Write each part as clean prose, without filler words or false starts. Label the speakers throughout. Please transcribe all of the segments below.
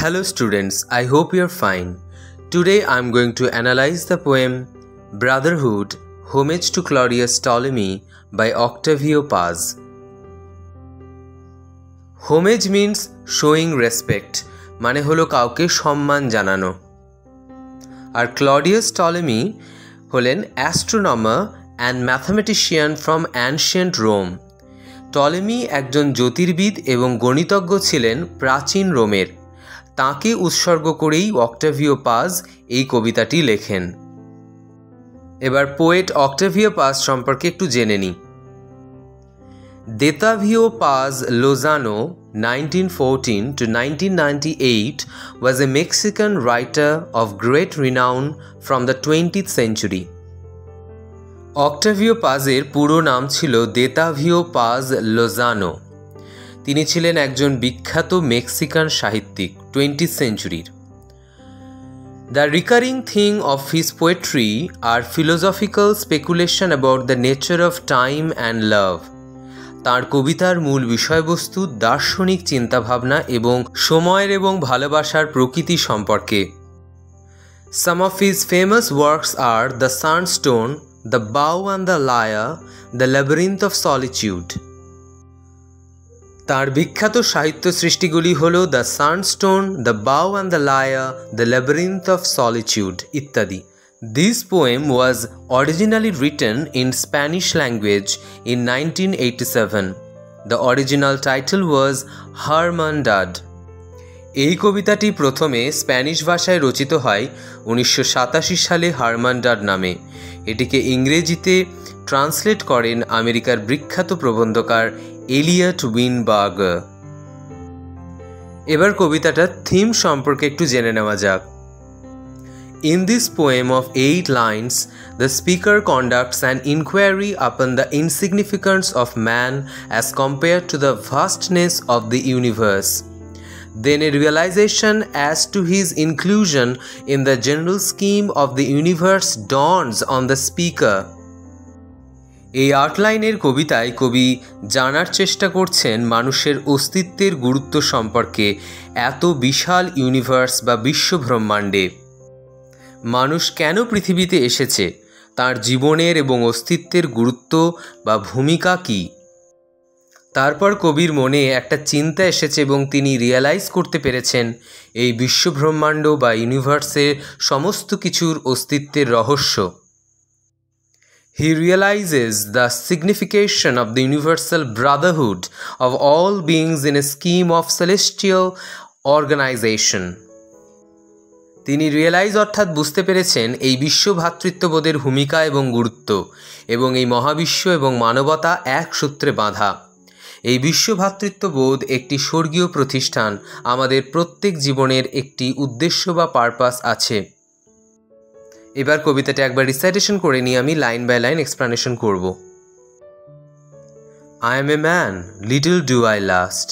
Speaker 1: Hello students, I hope you are fine. Today I am going to analyze the poem Brotherhood, Homage to Claudius Ptolemy by Octavio Paz. Homage means showing respect, মানে হলো কাউকে সম্মান জানানো। আর Claudius Ptolemy হলেন astronomer and mathematician from ancient Rome. Ptolemy একজন জ্যোতির্বিদ এবং গণিতজ্ঞ ছিলেন প্রাচীন রোমের। তাকে উৎসর্গ করেই অক্টাভিও পাজ এই কবিতাটি লেখেন। এবার পোয়েট অক্টাভিও পাজ সম্পর্কে একটু জেনে নিই। Octavio Paz Lozano, 1914 to 1998, was a Mexican writer of great renown from the 20th century. Octavio পাজের পুরো নাম ছিল Octavio Paz Lozano। তিনি ছিলেন একজন বিখ্যাত মেক্সিকান সাহিত্যিক 20th সেঞ্চুরির। The recurring theme of his poetry are philosophical speculation about the nature of time and love. তার কবিতার মূল বিষয়বস্তু দার্শনিক চিন্তাভাবনা এবং সময়ের এবং ভালোবাসার প্রকৃতি সম্পর্কে। Some of his famous works are The Sunstone, The Bow and the Lyre, The Labyrinth of Solitude. তার বিখ্যাত সাহিত্য সৃষ্টিগুলি হল দ্য সানস্টোন, দ্য বাউ and the liar, the labyrinth of solitude ইত্যাদি। This poem was originally written in Spanish language in 1987. The original title was Hermandad. এই কবিতাটি প্রথমে Spanish ভাষায় রচিত হয় 1987 সালে হারমানডাড নামে। এটিকে ইংরেজিতে ট্রান্সলেট করেন আমেরিকার বিখ্যাত প্রবন্ধকার এলিয়ট উইনবার্গার। এবার কবিতাটার থিম সম্পর্কে একটু জেনে নেওয়া যাক। In this poem of 8 lines, the speaker conducts an inquiry upon the insignificance of man as compared to the vastness of the universe. Then a realization as to his inclusion in the general scheme of the universe dawns on the speaker. এই 8 লাইনের কবিতায় কবি জানার চেষ্টা করছেন মানুষের অস্তিত্বের গুরুত্ব সম্পর্কে এত বিশাল ইউনিভার্স বা বিশ্বব্রহ্মাণ্ডে। মানুষ কেন পৃথিবীতে এসেছে, তার জীবনের এবং অস্তিত্বের গুরুত্ব বা ভূমিকা কী। তারপর কবির মনে একটা চিন্তা এসেছে এবং তিনি রিয়েলাইজ করতে পেরেছেন এই বিশ্বব্রহ্মাণ্ড বা ইউনিভার্সের সমস্ত কিছুর অস্তিত্বের রহস্য। He realizes the signification of the universal brotherhood of all beings in a scheme of celestial organization. তিনি রিয়েলাইজ অর্থাৎ বুঝতে পেরেছেন এই বিশ্ব ভ্রাতৃত্ববোধের ভূমিকা এবং গুরুত্ব, এবং এই মহাবিশ্ব এবং মানবতা এক সূত্রে বাঁধা। এই বিশ্ব ভ্রাতৃত্ববোধ একটি স্বর্গীয় প্রতিষ্ঠান। আমাদের প্রত্যেক জীবনের একটি উদ্দেশ্য বা পারপাস আছে। এবার কবিতাটা একবার রিসাইটেশন করে নিয়ে আমি লাইন বাই লাইন এক্সপ্লেনেশন করব। I am a man, little do I last,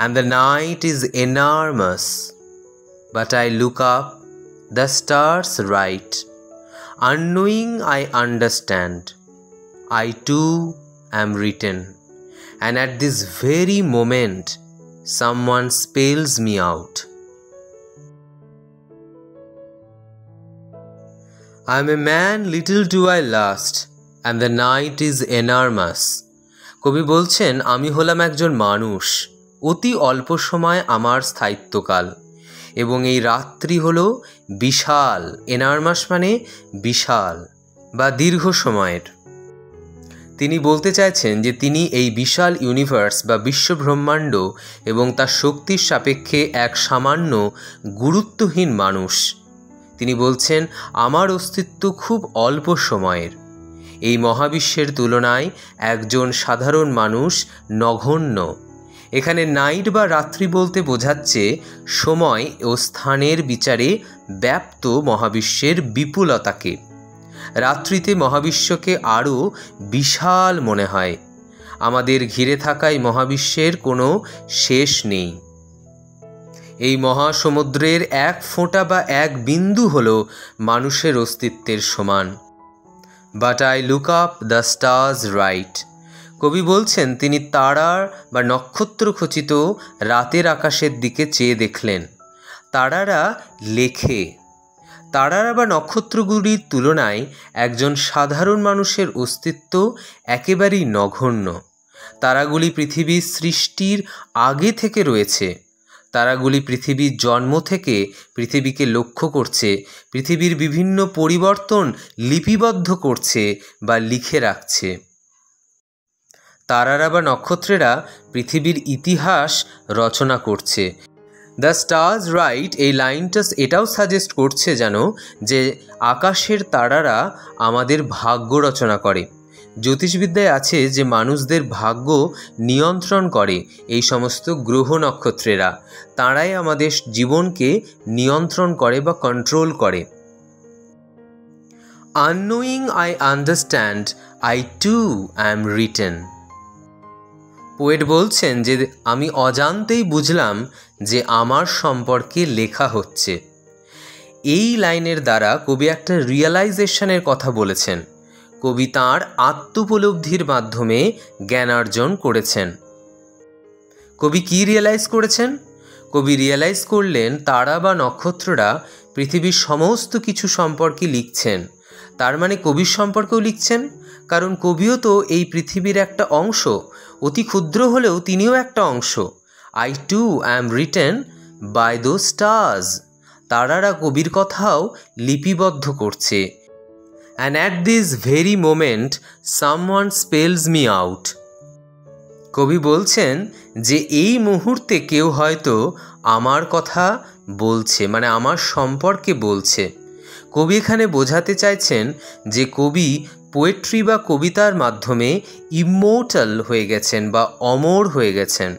Speaker 1: and the night is enormous, but I look up, the stars right, unknowing I understand, I too am written, and at this very moment someone spells me out. I am a man, little do I last, and the night is enormous. কবি বলছেন আমি হলাম একজন মানুষ, অতি অল্প সময় আমার স্থায়িত্বকাল, এবং এই রাত্রি হলো বিশাল। এনার্মাস মানে বিশাল বা দীর্ঘ সময়ের। তিনি বলতে চাইছেন যে তিনি এই বিশাল ইউনিভার্স বা বিশ্বব্রহ্মাণ্ড এবং তার শক্তির সাপেক্ষে এক সামান্য গুরুত্বহীন মানুষ। তিনি বলছেন আমার অস্তিত্ব খুব অল্প সময়ের। এই মহাবিশ্বের তুলনায় একজন সাধারণ মানুষ নগণ্য। এখানে নাইট বা রাত্রি বলতে বোঝাচ্ছে সময় ও স্থানের বিচারে ব্যাপ্ত মহাবিশ্বের বিপুলতাকে। রাত্রিতে মহাবিশ্বকে আরও বিশাল মনে হয়। আমাদের ঘিরে থাকায় মহাবিশ্বের কোনো শেষ নেই। এই মহাসমুদ্রের এক ফোঁটা বা এক বিন্দু হল মানুষের অস্তিত্বের সমান। But I look up, the stars right. কবি বলছেন তিনি তারার বা নক্ষত্র খচিত রাতের আকাশের দিকে চেয়ে দেখলেন। তারারা লেখে। তারারা বা নক্ষত্রগুলির তুলনায় একজন সাধারণ মানুষের অস্তিত্ব একেবারেই নগণ্য। তারাগুলি পৃথিবীর সৃষ্টির আগে থেকে রয়েছে। তারাগুলি পৃথিবীর জন্ম থেকে পৃথিবীকে লক্ষ্য করছে, পৃথিবীর বিভিন্ন পরিবর্তন লিপিবদ্ধ করছে বা লিখে রাখছে। তারারা বা নক্ষত্রেরা পৃথিবীর ইতিহাস রচনা করছে। দ্য স্টার্স রাইট এই লাইনটা এটাও সাজেস্ট করছে যেন যে আকাশের তারারা আমাদের ভাগ্য রচনা করে। জ্যোতিষবিদ্যায় আছে যে মানুষদের ভাগ্য নিয়ন্ত্রণ করে এই সমস্ত গ্রহ নক্ষত্রেরা। তারাই আমাদের জীবনকে নিয়ন্ত্রণ করে বা কন্ট্রোল করে। Unknowing I understand, I too am written. Poet বলছেন যে আমি অজান্তেই বুঝলাম যে আমার সম্পর্কে লেখা হচ্ছে। এই লাইনের দ্বারা কবি একটা রিয়েলাইজেশনের কথা বলেছেন। কবি তাঁর আত্মোপলব্ধির মাধ্যমে জ্ঞানার্জন করেছেন। কবি কি রিয়েলাইজ করেছেন? কবি রিয়েলাইজ করলেন তারা বা নক্ষত্ররা পৃথিবীর সমস্ত কিছু সম্পর্কে লিখছেন। তার মানে কবির সম্পর্কেও লিখছেন, কারণ কবিও তো এই পৃথিবীর একটা অংশ, অতি ক্ষুদ্র হলেও তিনিও একটা অংশ। I too am written by those stars. তারারা কবির কথাও লিপিবদ্ধ করছে। And at this very moment someone spells me out. কবি বলছেন যে এই মুহূর্তে কেউ হয়তো আমার কথা বলছে, মানে আমার সম্পর্কে বলছে। কবি এখানে বোঝাতে চাইছেন যে কবি পোয়েট্রি বা কবিতার মাধ্যমে ইমমর্টাল হয়ে গেছেন বা অমর হয়ে গেছেন।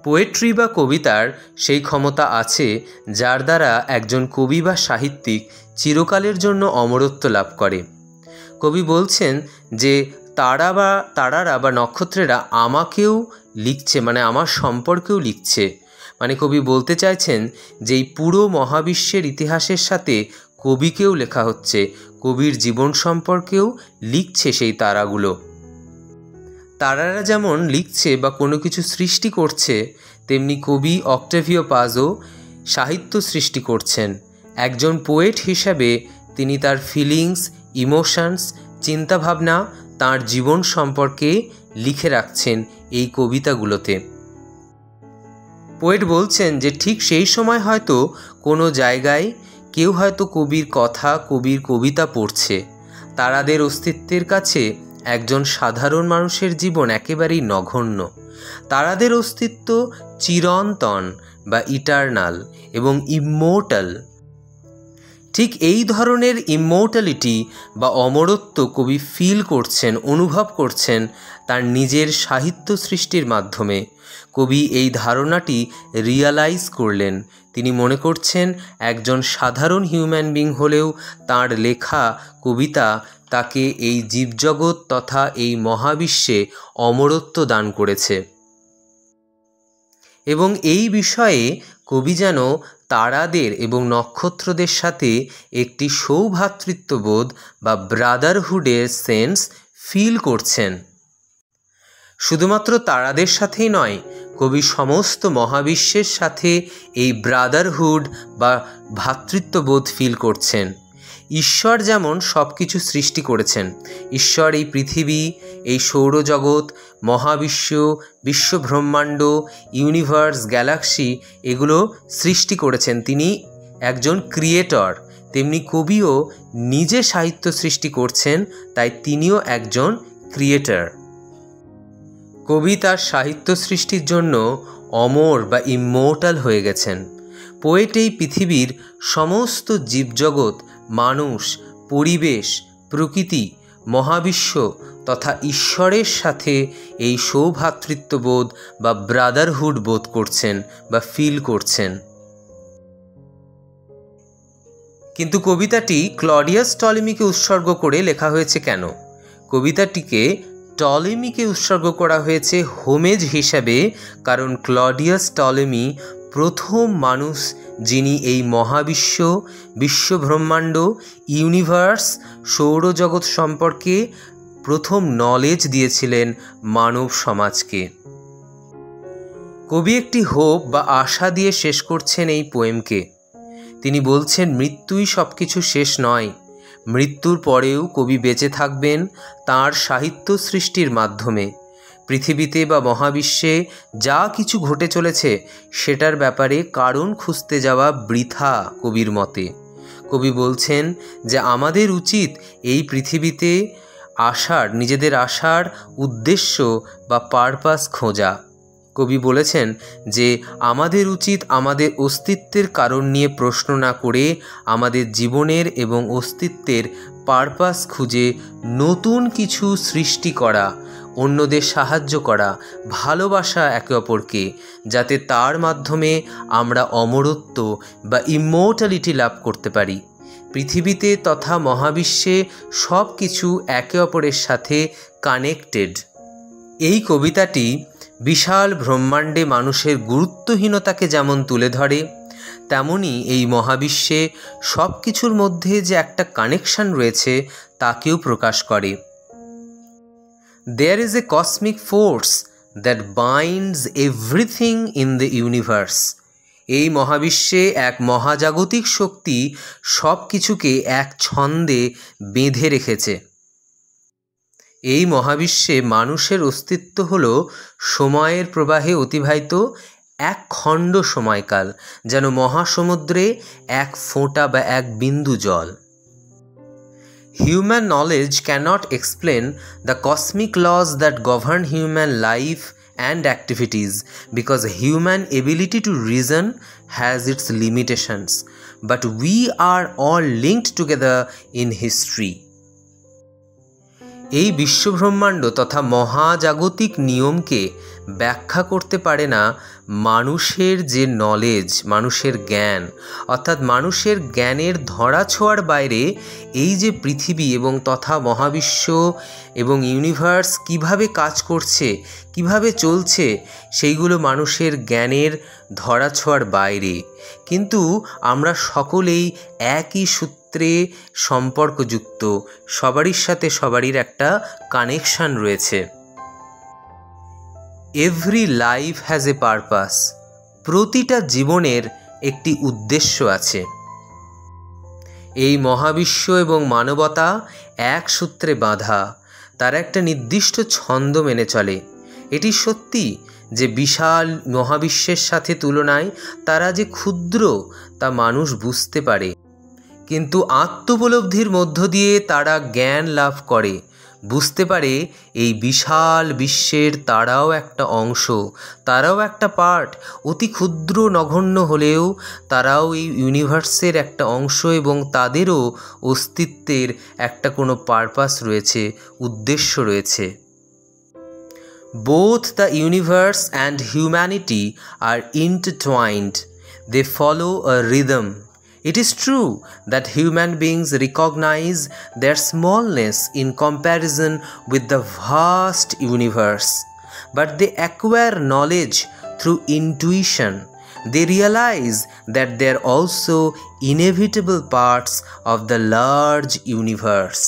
Speaker 1: পোয়েট্রি বা কবিতার সেই ক্ষমতা আছে যার দ্বারা একজন কবি বা সাহিত্যিক চিরকালের জন্য অমরত্ব লাভ করে। কবি বলছেন যে তারারা বা নক্ষত্রেরা আমাকেও লিখছে, মানে আমার সম্পর্কেও লিখছে। মানে কবি বলতে চাইছেন যে এই পুরো মহাবিশ্বের ইতিহাসের সাথে কবিকেও লেখা হচ্ছে, কবির জীবন সম্পর্কেও লিখছে সেই তারাগুলো। তারারা যেমন লিখছে বা কোনো কিছু সৃষ্টি করছে, তেমনি কবি অক্টাভিও পাজও সাহিত্য সৃষ্টি করছেন। একজন পোয়েট হিসাবে তিনি তার ফিলিংস, ইমোশনস, চিন্তাভাবনা, তাঁর জীবন সম্পর্কে লিখে রাখছেন এই কবিতাগুলোতে। পোয়েট বলছেন যে ঠিক সেই সময় হয়তো কোনো জায়গায় কেউ হয়তো কবির কথা, কবির কবিতা পড়ছে। তারাদের অস্তিত্বের কাছে একজন সাধারণ মানুষের জীবন একেবারেই নগণ্য। তারাদের অস্তিত্ব চিরন্তন বা ইটারনাল এবং ইমমর্টাল। ঠিক এই ধরনের ইমমর্টালিটি বা অমরত্ব কবি ফিল করছেন, অনুভব করছেন তার নিজের সাহিত্য সৃষ্টির মাধ্যমে। কবি এই ধারণাটি রিয়ালাইজ করলেন। তিনি মনে করছেন একজন সাধারণ হিউম্যান বিং হলেও তাঁর লেখা কবিতা তাকে এই জীবজগৎ তথা এই মহাবিশ্বে অমরত্ব দান করেছে। এবং এই বিষয়ে কবি যেন তারাদের এবং নক্ষত্রদের সাথে একটি সৌভ্রাতৃত্ববোধ বা ব্রাদারহুডের সেন্স ফিল করছেন। শুধুমাত্র তারাদের সাথেই নয়, কবি সমস্ত মহাবিশ্বের সাথে এই ব্রাদারহুড বা ভ্রাতৃত্ববোধ ফিল করছেন। ঈশ্বর যেমন সব কিছু সৃষ্টি করেছেন, ঈশ্বর এই পৃথিবী, এই সৌরজগৎ, মহাবিশ্ব, বিশ্বব্রহ্মাণ্ড, ইউনিভার্স, গ্যালাক্সি এগুলো সৃষ্টি করেছেন, তিনি একজন ক্রিয়েটর। তেমনি কবিও নিজে সাহিত্য সৃষ্টি করছেন, তাই তিনিও একজন ক্রিয়েটর। কবি তার সাহিত্য সৃষ্টির জন্য অমর বা ইমমর্টাল হয়ে গেছেন। পোয়েট এই পৃথিবীর সমস্ত জীবজগৎ, মানুষ, পরিবেশ, প্রকৃতি, মহাবিশ্ব তথা ঈশ্বরের সাথে এই সৌভ্রাতৃত্ববোধ বা ব্রাদারহুড বোধ করছেন বা ফিল করছেন। কিন্তু কবিতাটি ক্লডিয়াস টলেমিকে উৎসর্গ করে লেখা হয়েছে কেন? কবিতাটিকে টলেমিকে উৎসর্গ করা হয়েছে হোমেজ হিসাবে, কারণ ক্লডিয়াস টলেমি প্রথম মানুষ যিনি এই মহাবিশ্ব, বিশ্বব্রহ্মাণ্ড, ইউনিভার্স, সৌরজগৎ সম্পর্কে প্রথম নলেজ দিয়েছিলেন মানব সমাজকে। কবি একটি হোপ বা আশা দিয়ে শেষ করছেন এই পোয়েমকে। তিনি বলছেন মৃত্যুই সব কিছু শেষ নয়, মৃত্যুর পরেও কবি বেঁচে থাকবেন তাঁর সাহিত্য সৃষ্টির মাধ্যমে। পৃথিবীতে বা মহাবিশ্বে যা কিছু ঘটে চলেছে সেটার ব্যাপারে কারণ খুঁজতে যাওয়া বৃথা কবির মতে। কবি বলছেন যে আমাদের উচিত এই পৃথিবীতে নিজেদের আসার উদ্দেশ্য বা পারপাস খোঁজা। কবি বলেছেন যে আমাদের উচিত আমাদের অস্তিত্বের কারণ নিয়ে প্রশ্ন না করে আমাদের জীবনের এবং অস্তিত্বের পারপাস খুঁজে নতুন কিছু সৃষ্টি করা, অন্যদের সাহায্য করা, ভালোবাসা একে অপরকে, যাতে তার মাধ্যমে আমরা অমরত্ব বা ইমমর্টালিটি লাভ করতে পারি। পৃথিবীতে তথা মহাবিশ্বে সব কিছু একে অপরের সাথে কানেক্টেড। এই কবিতাটি বিশাল ব্রহ্মাণ্ডে মানুষের গুরুত্বহীনতাকে যেমন তুলে ধরে, তেমনি এই মহাবিশ্বে সব কিছুর মধ্যে যে একটা কানেকশন রয়েছে তাকেও প্রকাশ করে। There is a cosmic force that binds everything in the universe. এই মহাবিশ্বে এক মহাজাগতিক শক্তি সব কিছুকে এক ছন্দে বেঁধে রেখেছে। এই মহাবিশ্বে মানুষের অস্তিত্ব হল সময়ের প্রবাহে অতিবাহিত এক খণ্ড সময়কাল, যেন মহাসমুদ্রে এক ফোঁটা বা এক বিন্দু জল। Human knowledge cannot explain the cosmic laws that govern human life and activities, because human ability to reason has its limitations, but we are all linked together in history. এই বিশ্বব্রহ্মাণ্ড তথা মহাজাগতিক নিয়মকে ব্যাখ্যা করতে পারে না মানুষের যে নলেজ, মানুষের জ্ঞান, অর্থাৎ মানুষের জ্ঞানের ধরাছোঁয়ার বাইরে এই যে পৃথিবী এবং তথা মহাবিশ্ব এবং ইউনিভার্স কিভাবে কাজ করছে, কিভাবে চলছে, সেইগুলো মানুষের জ্ঞানের ধরাছোঁয়ার বাইরে। কিন্তু আমরা সকলেই একই সূত্রে সম্পর্কযুক্ত, সবারই সাথে সবারই একটা কানেকশন রয়েছে। Every life has a purpose. প্রতিটা জীবনের একটি উদ্দেশ্য আছে। এই মহাবিশ্ব এবং মানবতা এক সূত্রে বাঁধা, তারা একটা নির্দিষ্ট ছন্দ মেনে চলে। এটি সত্যি যে বিশাল মহাবিশ্বের সাথে তুলনায় তারা যে ক্ষুদ্র তা মানুষ বুঝতে পারে, কিন্তু আত্মোপলব্ধির মধ্য দিয়ে তারা জ্ঞান লাভ করে, বুঝতে পারে এই বিশাল বিশ্বের তারাও একটা অংশ, তারাও একটা পার্ট। অতি ক্ষুদ্র নগণ্য হলেও তারাও এই ইউনিভার্সের একটা অংশ এবং তাদেরও অস্তিত্বের একটা কোনো পারপাস রয়েছে, উদ্দেশ্য রয়েছে। Both the universe and humanity are intertwined. They follow a rhythm. It is true that human beings recognize their smallness in comparison with the vast universe, but they acquire knowledge through intuition. They realize that they are also inevitable parts of the large universe.